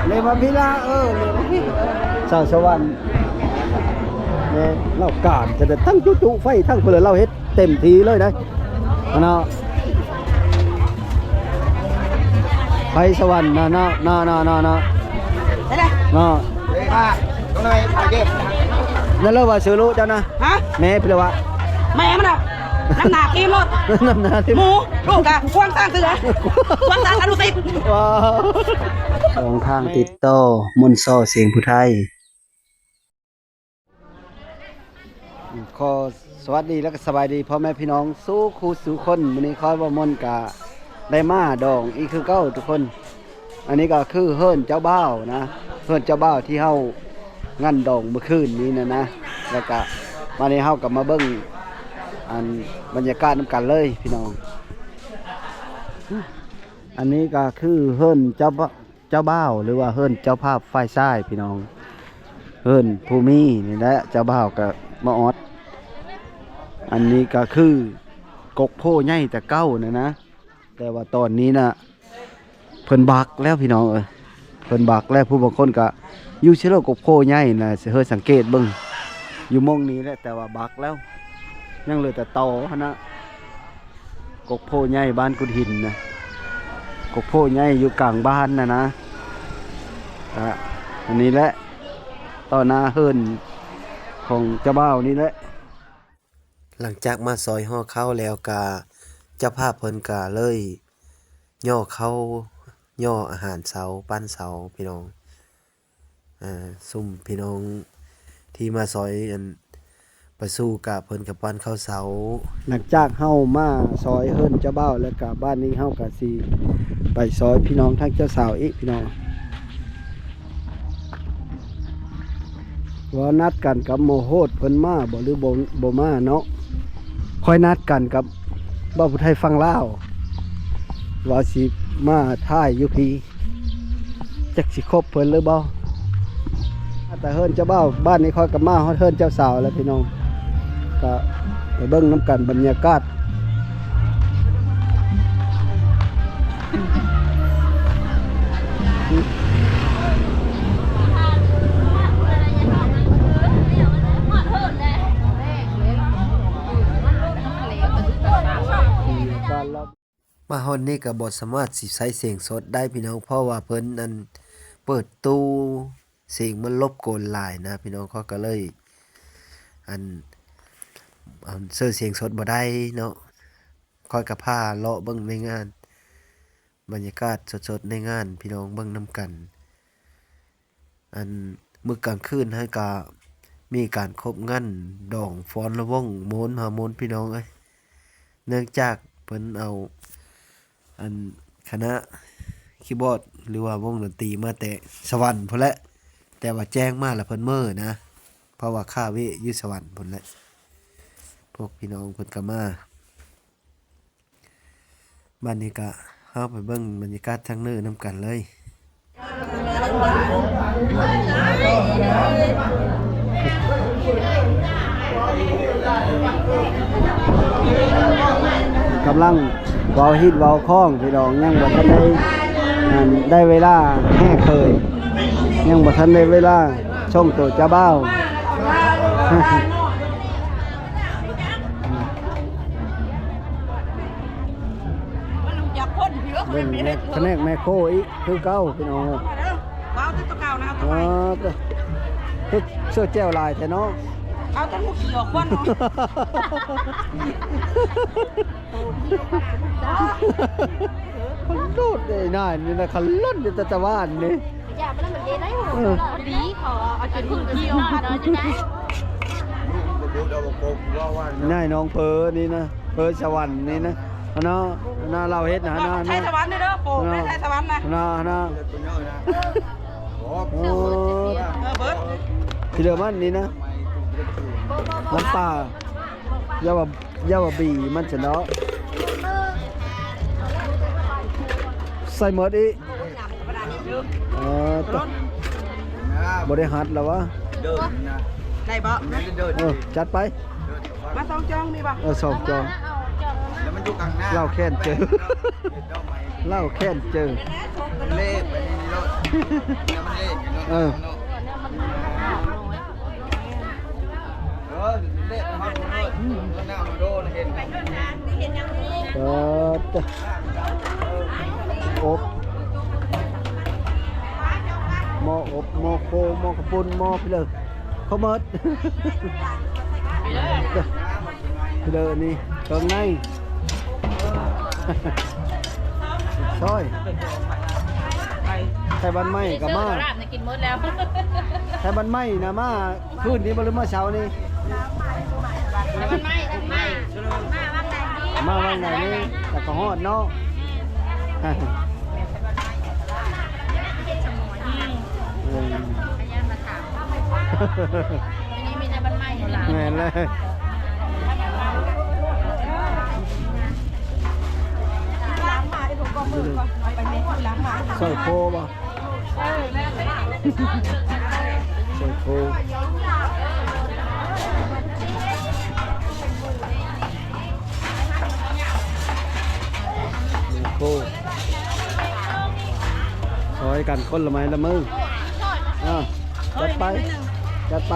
เลยมาพิลาเลยมาพิสาวสวรรค์เนี่ยเราการจะได้ทั้งจุไฟทั้งเปลือกเราเฮ็ดเต็มทีเลยนะเนาะไปสวรรค์นะได้เลยเนาะตรงไหนถ่ายเก็บนั่นเราว่าซื้อรู้เจ้านะฮะแม่พี่ละวะแม่มันอ่ะน้ำหนักกินรถน้ำหนักหมูลูกอะควงสร้างคือควงสร้างอนุสิทธิ์ว้าวสองทางติดต่อมนต์ซ้อเสียงผู้ไทยขอสวัสดีและก็สบายดีพ่อแม่พี่น้องสู้ครูสู่คนวันนี้คอยว่ามนต์กะได้มาดองอีกคือเก้าทุกคนอันนี้ก็คือเฮิรนเจ้าบ่าวนะเฮิรนเจ้าบ่าวที่เฮางั้นดองเมื่อคืนนี้นะแล้วก็วันนี้เฮากับมาเบิ่งอันบรรยากาศนำกันเลยพี่น้องอันนี้ก็คือเฮิรนเจ้าบ่าวหรือว่าเฮิรนเจ้าภาพฝ่ายชายพี่น้องเฮิรนภูมินี่แหละเจ้าบ่าวกับมาออดอันนี้ก็คือกกโพใหญ่แต่เก้านะแต่ว่าตอนนี้นะเพิ่นบักแล้วพี่น้องเพิ่นบักแล้วผู้บางคนก็อยู่เชื่อกกโพใหญ่นะเฮ้ยสังเกตเบิ่งอยู่มองนี้แหละแต่ว่าบักแล้วยังเหลือแต่ตอนะกกโพใหญ่บ้านกุดหินนะกกโพใหญ่อยู่กลางบ้านนะอันนี้แหละต่อหน้าเฮิรนของเจ้าบ่าวนี่แหละหลังจากมาซอยห่อเข้าแล้วกาเจ้าภาพเพิ่นกาเลยย่อเข้าย่ออาหารเสาปั้นเสาพี่น้องซุ่มพี่น้องที่มาซอยอันไปสู้กับเพิ่นกับปั้นข้าวเสาหลังจากเฮามาซอยเฮิรนเจ้าบ่าวแล้วกาบ้านนี้เฮากะสิไปซอยพี่น้องทั้งเจ้าสาวอีกพี่น้องว่านัดกันกับโมโหดเพิ่นมาบ่หรือบ่มาเนาะค่อยนัดกันกับบ่าวผู้ไทยฟังลาวว่าสิมาท่ายอยู่พี่จักสิครบเพิ่นหรือบ่แต่เฮิรนเจ้าบ่าวบ้านนี้ค่อยกับมาฮอดเฮิรนเจ้าสาวแล้วพี่น้องก็ไปเบิ่งน้ำกันบรรยากาศมาฮอนนี่กับบทสามารถสิใช้เสียงสดได้พี่น้องเพราะว่าเพิ่นนั้นเปิดตู้เสียงมันรบกวนหลายนะพี่น้องเขาก็เลยเสื้อเสียงสดบ่ได้เนาะคอยกับผ้าเลาะเบิ่งในงานบรรยากาศสดๆในงานพี่น้องเบิ่งนำกันมื้อกลางคืนให้ก็มีการครบงั้นดองฟ้อนระวงโมนหาโมนพี่น้องเนื่องจากเพิ่นเอาคณะคีย์บอร์ดหรือว่าวงดนตรีมาแต่สวรรค์พุ่นแหละแต่ว่าแจ้งมาแล้วเพิ่นเม้อนะเพราะว่าข้าเวอยู่สวรรค์พุ่นแหละพวกพี่น้องเพิ่นก็มาบ้านนี้ก็เฮาไปเบิ่งบรรยากาศทางเนื้อนำกันเลยกำลังเว้าฮิตเว้าคล้องพี่น้องยังบ่ทันได้เวลาแห่เคยยังบ่ทันได้เวลาช่องตัวเจ้าบ่าวเป็นคะแนนแมโครอีกคือเก้าพี่น้องว้าวตัวเก่านะตัวเสื้อแจ้วลายแต่น้องเอาต้นหัวขี่ออกควันคนโดดได้น่านี่นะคันล้นจะตะวันนี่อย่ามันเหมือนเดนได้หัวดีขอเอาจนหุ่นที่ออกมาเลยจะได้ง่ายน้องเพอนี่นะเพอสวรรค์นี่นะเนาะเราเฮ็ดนะนะไทยสวรรค์เด้อโป่งไทยสวรรค์นะโอ้เบิร์ดที่เหลือมันนี่นะน้ำปลายาวบีมันจะเนาะใส่หมดอีบริหารแล้ววะได้บ่จัดไปมาสองจองมีบ่สองจองเล่าแค้นเจอเล่าแค้นเจอเล่ไปนี่รถ เออ เด็กเขาโดนหน้ามาโดนเห็น จะอบหม้ออบหม้อโคหม้อกระปุนหม้อพี่เลยเขาเมิดพี่เลยนี่เครื่องในซอยไทยบ้านไม้กับมา กินหมดแล้ว ไทยบ้านไม้นะมาคืนนี้บ่หรือมาเช้านี้ มันไม่มาว่างไหนนี่แต่ก็ฮอดเนาะมีแต่มันไม่หมดละ แม่นเลย ล้างมาไอ้ผมก็มือก่อนไปเมฆล้างมา ใส่โคบ่ใส่โคโคซอยกันคนละไม้ละมือจัดไปจัดไป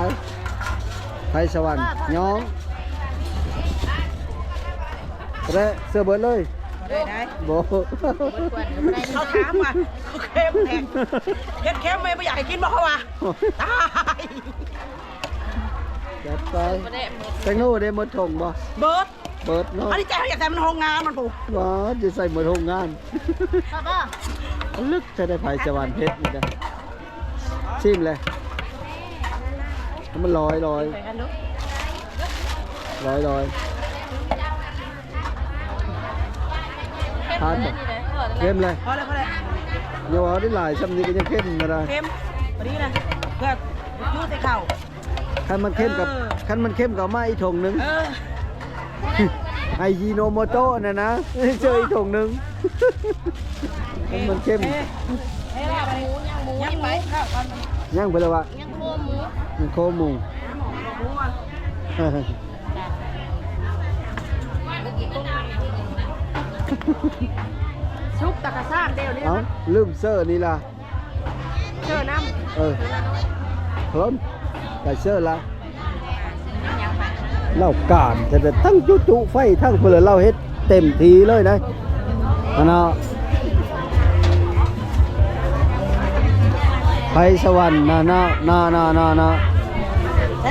ไทยสวรรค์ย้องเด้เสื้อเบิดเลย ได้ โบ เขาถามว่าเขาเข้มแทงเฮ็ดเข้มไม่อยากให้กินบอกเขาว่าตาย จัดไปแตงโน่ได้หมดถงบ่ เบิร์ด เปิดเนาะ อันนี้ใจเขาอยากใส่มันโรงงานมันปลูก ว้าจะใส่หมดโรงงาน ป่ะ ลึกจะได้ไผ่สวรรค์เพชรนี่นะชิมเลยให้มันลอยลอยลอยลอยทานแบบเข้มเลย พอเลยพอเลย อย่าว่าได้หลายซ้ำนี้ก็ยังเข้มนะนะ เข้มพอดีเลยเพื่อยูใส่เข่า คันมันเข้มกับคันมันเข้มกับมาอีกถงหนึง ไอยีโนโมโตะน่ะนะเจออีกถงหนึงคันมันเข้ม ยังไหมครับ ย่างไปเลยวะ ยังโคหมู มันโคหมู ชุกตะกะซ่านเดียวนี่ เอ้าลืมเซอร์นี่ล่ะ เชื่อน้ พร้อมไก่เซอร์ละเล่าการจะได้ทั้งจุไฟทั้งเพื่อเล่าเฮ็ดเต็มทีเลยนะอันน่ะไฟสวรรค์น่ะน่ะได้เลย น่ะ เฮ้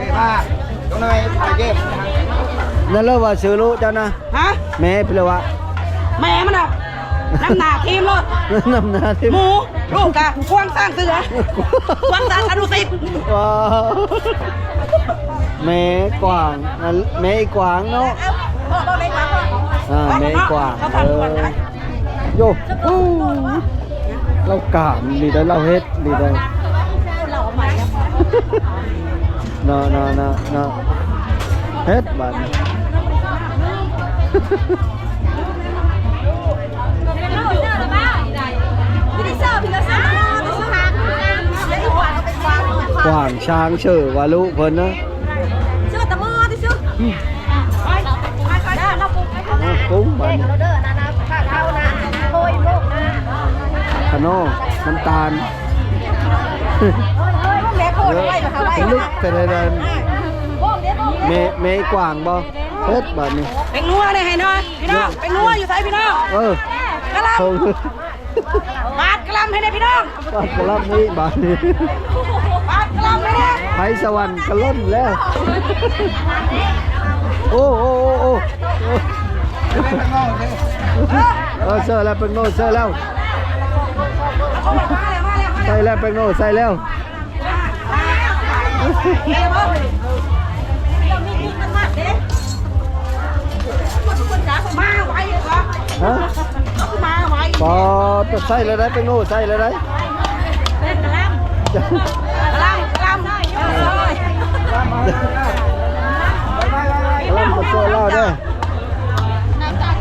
ยมาตรงไหนถ่ายเก็บ นั่นแล้วว่าซื้อรู้เจ้านะ ฮะ แม่เปล่าวะ แม่มันอ่ะน้ำหนาทีมรถ น้ำหนาที่ หมูลูกกะกวางสร้างเสือ กวางสร้างอนุสิต ว้าวแม่กวางนั่นแม่อีกวางเนาะ พ่อไม่ฟัง แม่กวาง เขาฟังก่อนนะ โยอู้เรากามดีได้เราเฮ็ดดีได้ เราใหม่แล้ว น่ะเฮ็ดบัด กวางช้างเชื่อวาลุเพิ่นนะ เชื่อตะมอที่เชื่อ กุ้งบัด เราเด้อนะข้าเท้านะโอยโลกนะ ขนมน้ำตาล แม่โคตรไล่มาไล่ ลึกแต่ละเดินเมกวางบ่เฮ็ดบัดนี้ เป็นนัวเนี่ยให้น้อยพี่น้องเป็นนัวอยู่ไสพี่น้อง กะล คง ำบาดกะลำให้ได้พี่น้อง ปากกระลับนี้บัดนี้ บาดกะลำให้ได้ ไผสวรรค์กระล้นแล้วโอ้เซอร์แล้วเป็นโนเซอร์แล้วใส่แล้วเป็นโนใส่แล้ว มาไว้เหรอ ฮะ มาไว้ พอจะใส่แล้วได้เป็นโนใส่แล้วได้ เป็นกะลำกะลำกะลำเลย แล้วมาเซอร์เล่าด้วย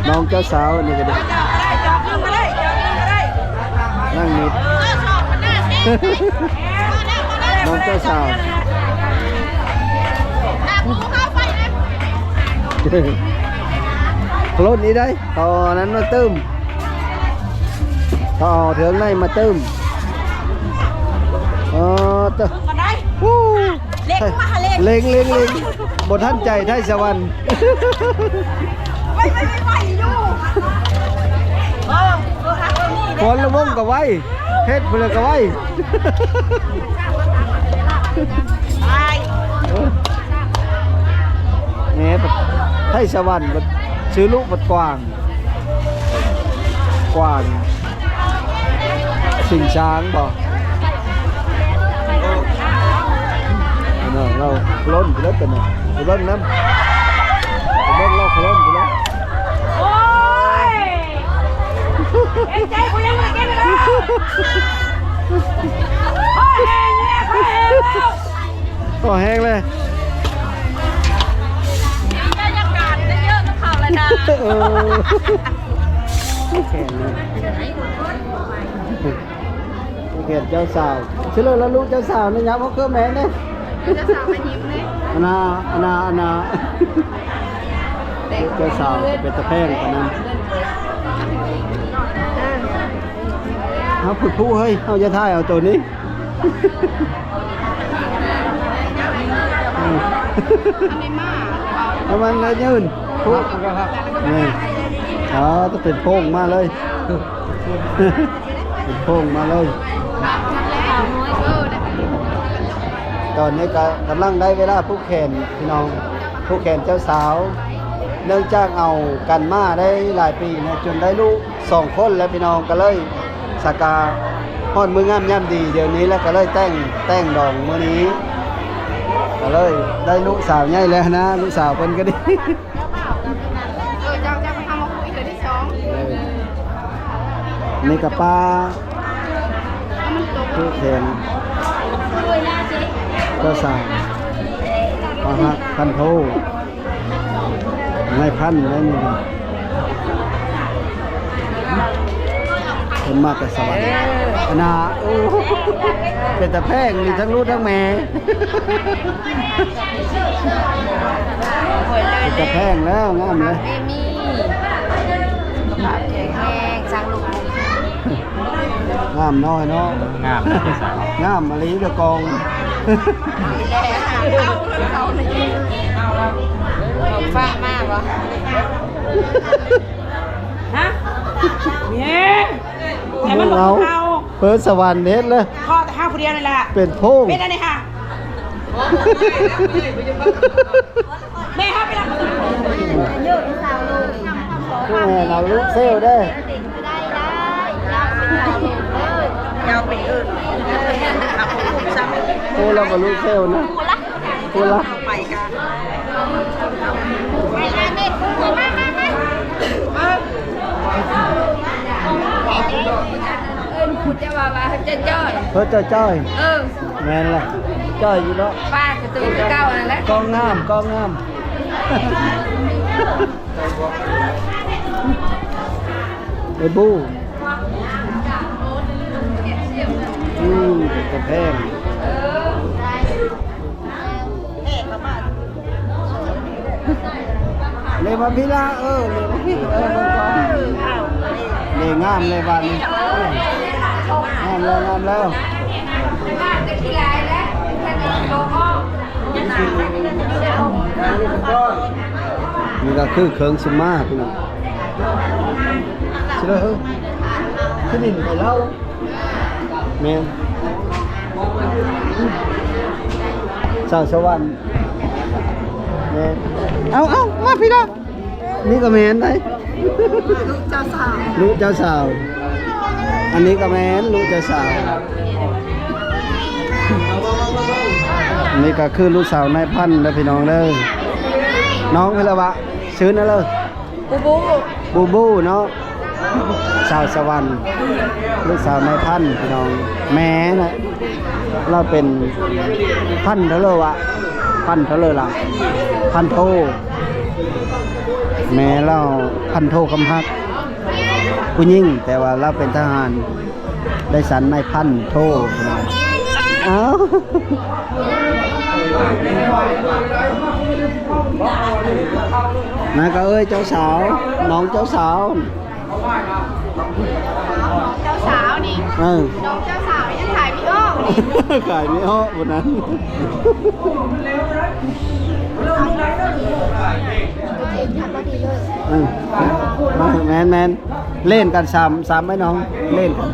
น้องเจ้าสาวนี่ก็ได้ จอบนึงมาเลยจอบนึงมาเลย นั่งนิดน้องเจ้าสาวโคลนนี้ได้ตอนนั้นมาตึมต เขาเอาเถิงในมาตื้มเจ้า กันได้ วู้ เล็กมาเล็ก เล็งบทท่านใจไทยสวรรค์ ไม่อยู่ฮักนี่ คนละวงกับไว้เฮ็ดเพื่อกับไว้ ไป แหมไทยสวรรค์บัดซื้อลูกบัดกว้างสิงช้างบ่เราล้นไปแล้วกันนะล้นน้ำล้นเราล้นไปแล้ว โอ้ยเอ็นใจกูยังไม่เก็บเลยก็แห้งเลย บรรยากาศจะเยอะน้ำเขาแล้วนะ แข็งเลยเขียนเจ้าสาวชื่อเลยแล้วลูกเจ้าสาวนี่ยับเขาเครื่องแม่เนี่ย จะสาวมายิ้มเลย อันนาเจ้าสาวเป็นตะแพงกันนั้นเอาผุดผู้เฮ้ยเอาจะท่ายเอาตัวนี้เอามันเลยยืนผู้นี่ต้องเป็นโพงมาเลยเป็นโพงมาเลยตอนนี้ก็กำลังได้เวลาผู้แข่งพี่น้องผู้แข่งเจ้าสาวเนื่องจากเอากันมาได้หลายปีนะจนได้ลูก2 คนแล้วพี่น้องก็เลยสกาฮอดมืองามย่ำดีเดี๋ยวนี้แล้วก็เลยแต่งดองมื้อนี้ก็เลยได้ลูกสาวใหญ่แล้วนะลูกสาวเพิ่นก็ดี เจ้ามาทำมาคุยเลยที่2นี่กับป้าผู้แข่งก็สั่งมาฮะพันโทไม่พันได้นี่คนมากกับสวรรค์นาโอ้เป็นตะแพงมีทั้งลูกทั้งแม่เป็นตะแพงแล้วงามเลย เอมี่ปากแข็งแรงสร้างลูก งามน้อยเนาะงามมาลีเดกอง ฟ้ามากวะ ฮะเนี่ยแต่มันบอกเขา เปิดสวรรค์เน็ตเลย พอแต่ห้าคนเดียวนี่แหละ เป็นโพง เป็นอะไรค่ะแม่ครับไปรับ เยอะที่สาวลูก เราลูกเซลได้ ยาวไปรับผมซ้ำ โอ้เราก็ลูกเซลนะกูละ ไปกัน จะว่าจะจ้อย เพื่อจ้อย แมนละจ้อยอยู่แล้ว ป้าจะตื่นเก้านั่นแหละ กองงามไอ้บูเป็นกระแพงเลยมาพี่ละเลยมาพี่เลยงามเลยบ้านนี้งามแล้ว ป้าจะขี้ลายแล้วแค่จะโตอ้อม นี่ก็คือเครื่องสมาพี่น้องใช่ไหมขึ้นดินไปแล้วแมนสาวสวรรค์แมนเอามาพี่ละนี่ก็แมนได้ ลูกเจ้าสาว ลูกเจ้าสาวอันนี้ก็แมนลูกเจ้าสาวนี่ก็คือลูกสาวนายพันธุ์และพี่น้องเลยน้องเป็นอะไรวะชื่อนั่นเลยบูบูเนาะสาวสวรรค์ลูกสาวนายพันธุ์พี่น้องแม่นะเราเป็นพันธุ์เท่าเลยวะพันธุ์เท่าเลยล่ะพันโทแม่เราพันโทคำฮักผู้หญิงแต่ว่าเราเป็นทหารได้สันนายพันโทพี่น้องเอ้านะก็เอ้ยเจ้าสาวน้องเจ้าสาว เจ้าสาว น้อง เจ้าสาวยังถ่ายพี่อ้อ ขายไม่ออกวันนั้นแมนเล่นกันซ้ำไหมน้องเล่นกัน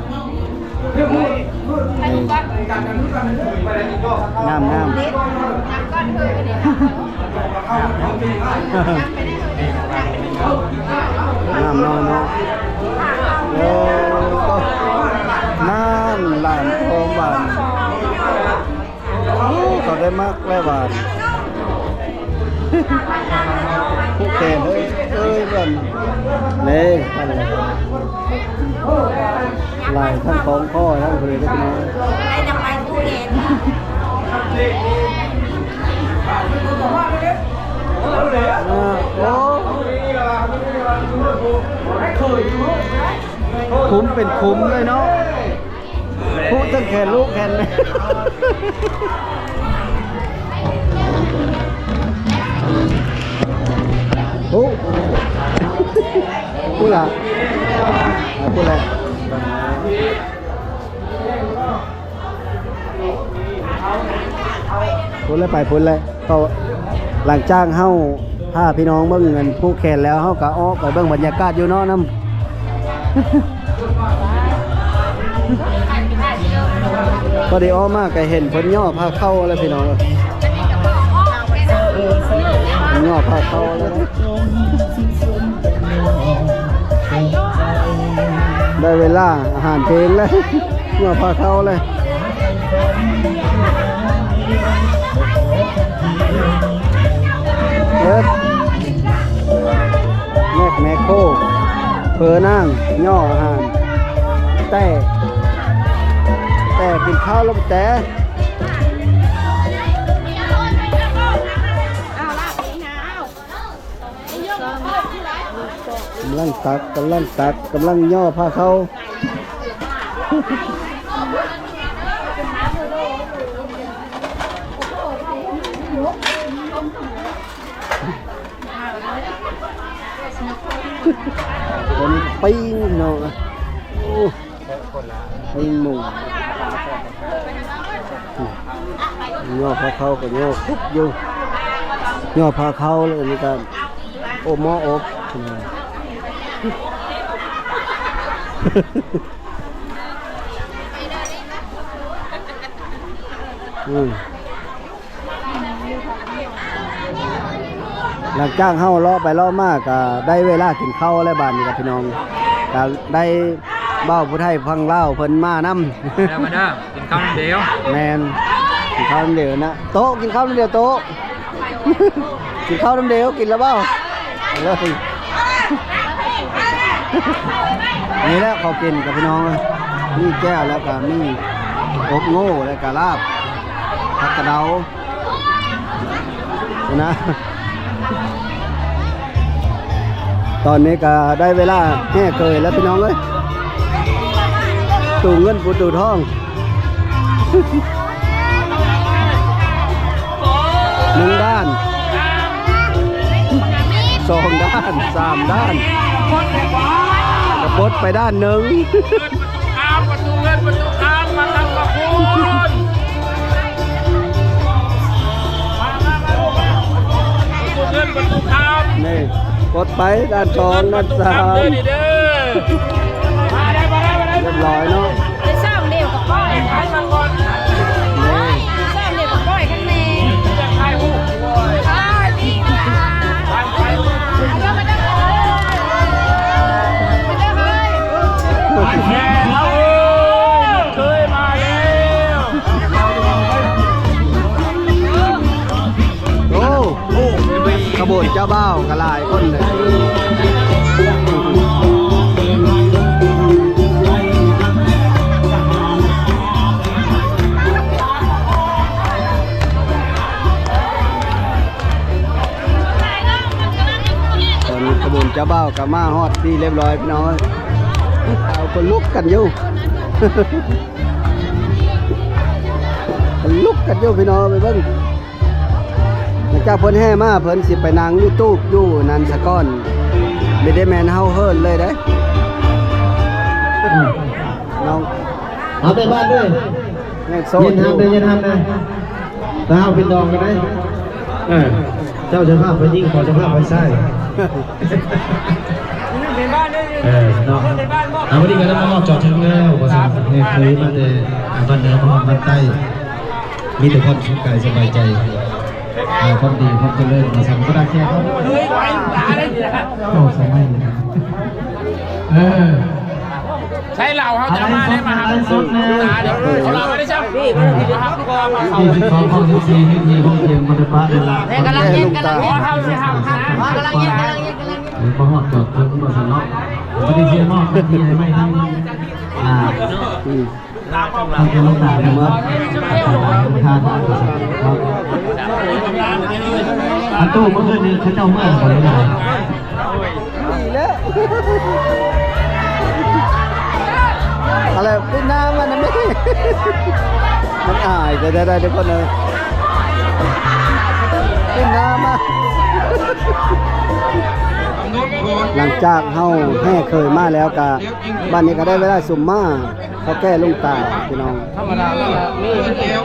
งามน้อยเนาะน้ำหลานทองหวานเขาได้มากแล้หวานผู้แก่เลยเบิ่นนี่อะไรลายทั้งของข้อทั้งเลยได้ไหม ไปนำไปตู้เย็น คุ้มเป็นคุ้มเลยเนาะพูดตั้งแขนลูกแขนเลยโอ้พูดละพูดอะไรพูดเลยไปพูดเลยก็หลังจ้างเฮ้าถ้าพี่น้องเบิ่งเงินผู้แขนแล้วเฮ้าก็ออกไปเบิ่งบรรยากาศอยู่เนาะน้ำพอดีอ้อมากก็เห็นเพิ่นย่อผ้าเข้าแล้วพี่น้องย่อผ้าเข้าแล้วได้เวลาอาหารเพลงแล้วย่อผ้าเข้าเลยเฮ็ดแม่โคเผลอนั่งย่ออาหารแต่กินข้าวแล้วแต่กำลังตักกำลังย่อผ้าเขาเป็นปิ้งเนาะโอ้ปิ้งหมูย่อผ้าเขาก็ย่อคุกอยู่ย่อผ้าเขาเลยนี่กันโอ้หม้ออบหลังจ้างเฮาเลาะไปเลาะมากก็ได้เวลากินข้าวแล้วบ้านนี่กับพี่น้องก็ได้เบ้าผู้ไทยฟังเล่าเพิ่นมานำมาเด้อกินข้าวเดียวแมนกินข้าวน้ำเดียวนะโต๊ะกินข้าวน้ำเดียวโต๊ะ กินข้าวน้ำเดียวกินแล้วเปล่าเลยนี่แหละเขากินกับพี่น้องมีแก้วแล้วก็มีอบโง่แล้วก็ลาบผักกระเดานะตอนนี้ก็ได้เวลาแห่เคยแล้วพี่น้องเอ้ยตู่เงินปูตู่ทองหนึ่งด้านสองด้านสามด้านกระปดไปด้านหนึ่งประตูเงินประตูคำมาทำกับคุณประตูเงินประตูคำนี่กดไปด้านสองด้านสามเรียบร้อยเนาะไปสร้างเดี่ยวกับก้อยไปมาก่อนสร้างเดี่ยวกับก้อยข้างในดีค่ะแม่เราเคยมาแล้วโอ้ขบวนเจ้าบ่าวกระลายคนเลยขบวนเจ้าบ่าวกับมาฮอดที่เรียบร้อยพี่น้องเอาคนลุกกันอยู่ คนลุกกันอยู่พี่น้องไปเบิ่งหลังจากเพิ่นแห่มาเพิ่นสิไปนั่งยูทูบอยู่นั่นสะก้อนไม่ได้แมนเฮาเฮิร์นเลยเด้น้อง เอาไปบ้านด้วย แม่งโซ เย็นทำเลยเย็นทำเลยตาเอาเป็นดองกันไหมเจ้าจะภาพไปยิ่งขอจะภาพไปใช่เนาะเอาวันนี้ก็ได้มามอบจอดถึงแล้วภาษาประเทศเคยมาแต่บ้านเหนือมาบ้านใต้มีแต่ความสุขกายสบายใจความดีความเจริญมาสั่งก็ได้แค่เขาโอ้สมัยเลยใช้เหล่าเขาจะมาได้มาหาสุดเดี๋ยวเขาเราไม่ได้ใช่พี่ครับกองมาเขา ที่12ห้อง14ที่ห้องเทียมมันจะปะเวลา กำลังเย็นกำลังเย็น เขาสิครับ กำลังเย็นกำลังเย็นกำลังเย็น หรือพอหอดจอดถึงมาสนอกปฏิเสธมอบที่ให้ไม่ทั้งทั้งเจ้าลูกตาเลยว่าทานครับอันตู้เมื่อคืนนี้เขาเจ้าเมื่อคนนี้ ดีแล้วอะไรเป็นน้ำมันนะไม่มันอายจะได้ทุกคนเลยเป็นน้ำมาหลังจากเฮาแห่เคยมาแล้วกะบ้านนี้ก็ได้เวลาสุ่มมาเขาแก้ลุงตาพี่น้องธรรมดาแล้วมีเดียว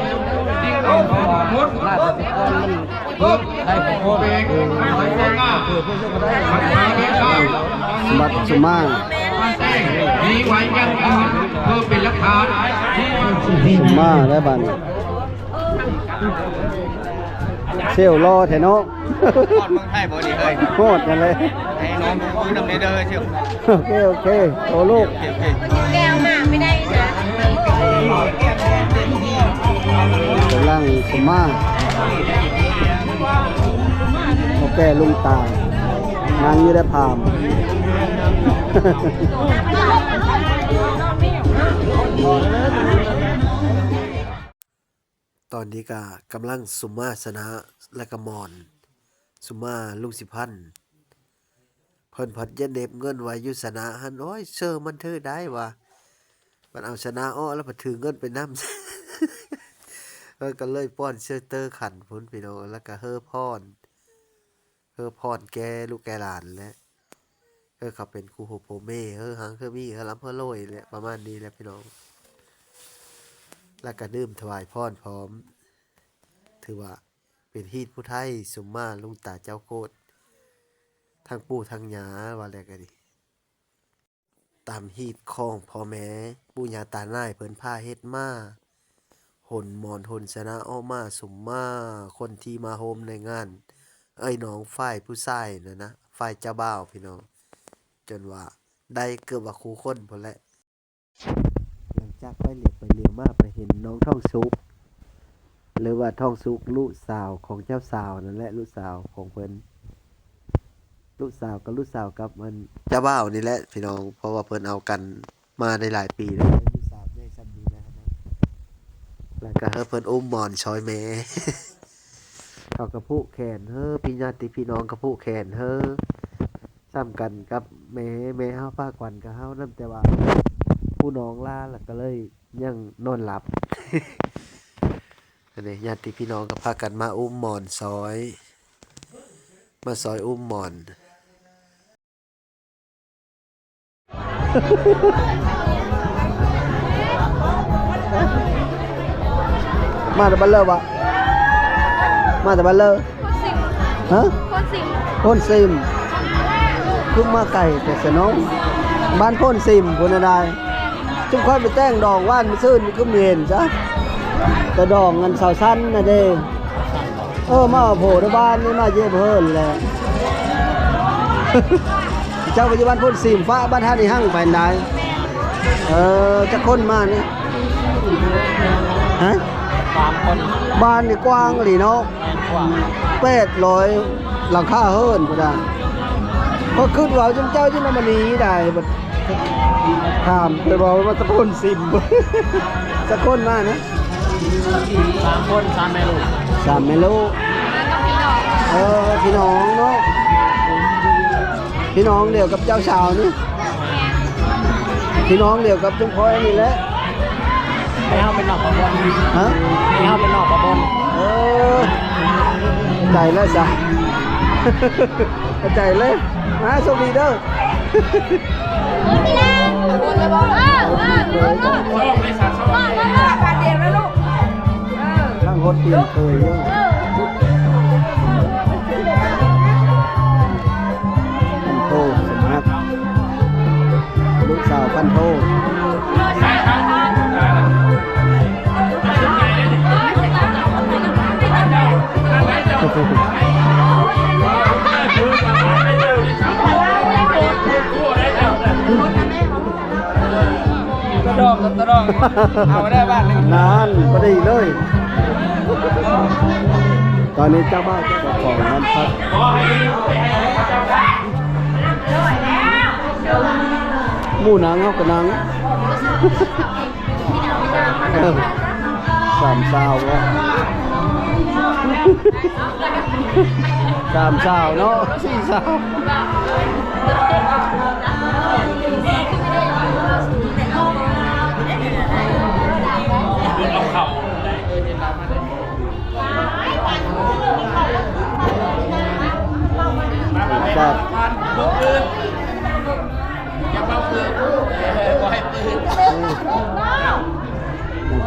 มดราชกรมันได้โคตรบัดสุ่มมามีไว้ยังเพื่อเป็นหลักฐาน สุ่มมาได้บ้านนี้เซลรอแถเนาะ ทอดเมืองไทยบ่ดีเลย โคตรกันเลย ให้น้องพูดนำเด้อเชียว โอเคโอ้ลูก แก้วมาไม่ได้นะ กำลังสมมาโอเคลุงตายนางยี่ได้พาม ตอนนี้ก็กำลังสุมาสนะและกมอนสุมาลุงสิพันธ์เพิ่นพัดยันเน็บเงินไว้ยุสนะฮันโอ้ยเชื่อมันเธอได้วะมันเอาชนะอ้อแล้วมาถือเงินไปน้ำ ก็เลยป้อนเชอเตอร์ขันพุ่นพี่น้องแล้วก็เฮอพรแกลูกแกหลานและเขาเป็นครูโฮโปเม่หังมีล้ำโรยแหละประมาณนี้แหละพี่น้องแล้วก็ดื่มถวายพรพร้อมถือว่าเป็นฮีดผู้ไทยสุมมาลุงตาเจ้าโคตรทางปู่ทางยาว่าอะไรกันดิตามฮีดของพ่อแม่ปู่ย่าตานายเพิ่นพาเฮ็ดมาหนมอนหนชนะอ้อมาสุมมาคนที่มาโฮมในงานน้องฝ่ายผู้ชายนะฝ่ายเจ้าบ่าวพี่น้องจนว่าได้เกือบว่าคู่คนพุ่นแหละหลังจากไปเหลียวมาไปเห็นน้องท่องสุกหรือว่าท่องสุกลูกสาวของเจ้าสาวนั่นแหละลูกสาวของเพิ่นลูกสาวกับมันเจ้าบ่าวนี่แหละพี่น้องเพราะว่าเพิ่นเอากันมาได้หลายปีแล้วลูกสาวได้ซ้ำนี้นะครับแล้วก็เพิ่นอุ้มหมอนช้อยแม่ เขากระพุแขนพี่ญาติพี่น้องกระพุแขนซ้ำกันกับแม่เฮาพาขวัญกับเฮานำแต่ว่าผู้น้องลาแล้วก็เลยยังนอนหลับ อันนี้ญาติพี่น้องก็พากันมาอุ้มหมอนซอยอุ้มหมอน มาแต่บ้านเลอวะมาแต่บ้านเลอฮะพ่นซิมคือมาไก่แต่สนองบ้านพ่นซิมพุ่นได้จุ่มค่อยไปแต่งดอกว่านไปซื้อนี่ก็มีเห็นจ้ะแต่ดอกเงินสาวสั้นนะเด้มาโผล่ในบ้านนี่มาเย็บเฮิร์นแหละ เจ้าปัจจุบันพ่นซิมฟ้าบ้านท่านี่หั่งไปไหนจะค้นมานี่ฮะบ้านนี่กว้างหรือเนาะ800หลังคาเฮิร์นก็ได้ก็ขึ้นว่าจุ่มเจ้าจุ่มมันนี้ได้แบบถามไปบอกว่าจะพ่นซิม จะค้นมานะ3 คน3 แม่ลูก3 แม่ลูกพี่น้องเนาะพี่น้องเดียวกับเจ้าสาวนี่พี่น้องเดียวกับจุ้งพลอยนี่แหละให้เขาเป็นหนอกประบนฮะให้เขาเป็นหนอกประบนใจเลยจ้ะ ใจเลยมาโชคดีเด้อคนเลยบอก คนเปลี่ยนเคยอยู่พันโทสมรักลูกสาวพันโท ใช่ครับตะดองเอาได้บ้านหนึ่ง นานพอดีเลย ตอนนี้เจ้าบ้านเจ้าของนั้นพักหมู่นางเขากับนางสามสาววะสามสาวเนาะสี่สาวจาก อย่าเบาปืนก็ให้ปืน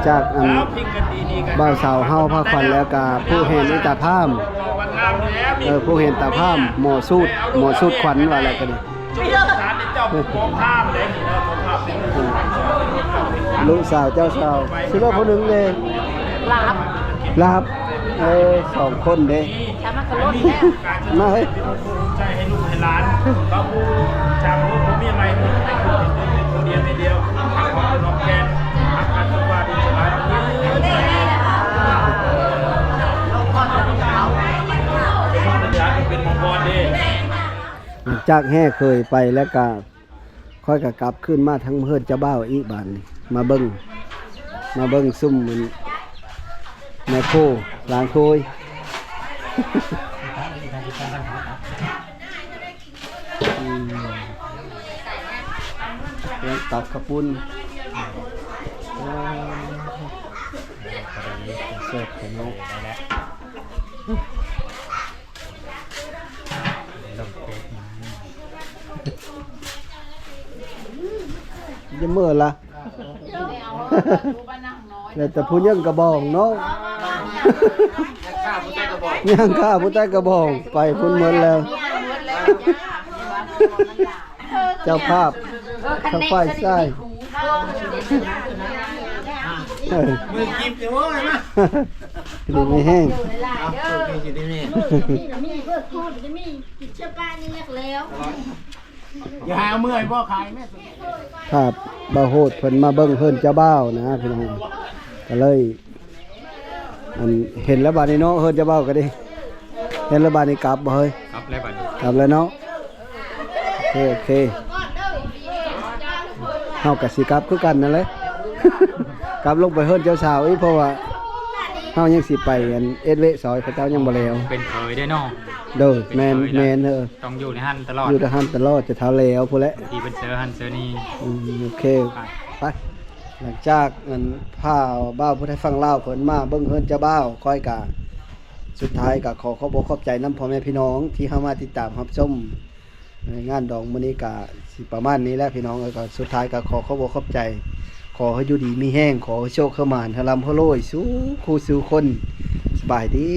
จากอัน แล้วพิงกันดีๆกัน บ่าวสาวเฮาพาควันแล้วกาผู้เห็นอิตาพาม วันงามแล้วมี ผู้เห็นตาพามหมอสูตรขวัญว่าอะไรกัน จุดสถานที่เจ้าของภาพเลยนี่เราของภาพเป็น ลูกสาวเจ้าสาวชื่อว่าคนหนึ่งเลยลาบสองคนเด้ ถ้ามันก็ลดแล้ว มาเฮ้ย ใช่ให้ลูกให้หลานเขาบูชาบูผมมีอะไรให้คนเดียวเดียวทำของน้องแกนทำการทุกวันดีสบายเป็นมงคลดี จากแห่เคยไปแล้วก็ค่อยกลับขึ้นมาทั้งเพื่อนเจ้าบ่าวอีบานนี่มาเบิ้งซุ่มมันแม่โคหลานโคยตักกระปุนเสิร์ฟขนมจะเมื่อละแล้วแต่ผู้ยังกระบองเนาะยังข้าผู้ใต้กระบองไปพุ่นเหมือนแล้ว เจ้าภาพทางฝ่ายซ้ายมือกิบเดี๋ยวว่าไงมาดูไม่แห้ง มีเพื่อคูดจะมีกิจเชื้อป้านี่แรกแล้ว อย่าหาเมื่อยพ่อขายแม่ ภาพบ่โหดเพิ่นมาเบิ่งเพิ่นเจ้าบ่าวนะพี่น้องก็เลยอันเห็นแล้วบาดนี้เนาะเพิ่นเจ้าบ่าวก็ดิเห็นแล้วบาดนี้กลับบ่เฮ้ย ครับแล้วบัดนี้ กลับแล้วเนาะโอเคเฮาก็สิกลับคือกันนั่นแหละ กลับลงไปเฮิรนเจ้าสาวอีกเพราะว่าเฮายังสิไปอันเอสเวซอยเขาเจ้ายังบ่แล้ว เป็นเคยได้เนาะ เด้อแม่นต้องอยู่ในหันตลอด อยู่ทหารตลอดจะเท่าแล้วพุ่นแหละ ที่เป็นเซอร์หันเซอร์นี่ โอเคไปหลังจากเงินผ้าบ้าวผู้ไทยฟังเล่าวเพิ่นมาเบิ่งเฮิรนเจ้าบ่าวค่อยกะสุดท้ายก็ขอขอบขอบใจน้ำพ่อแม่พี่น้องที่เข้ามาติดตามรับชมงานดองมื้อนี้ก็สิประมาณนี้แหละพี่น้องแล้วก็สุดท้ายก็ขอขอบใจ ขอให้อยู่ดีมีแห้งขอให้โชคเข้ามาให้ร่ำให้รวยสู้คู่สู่คนสบายดี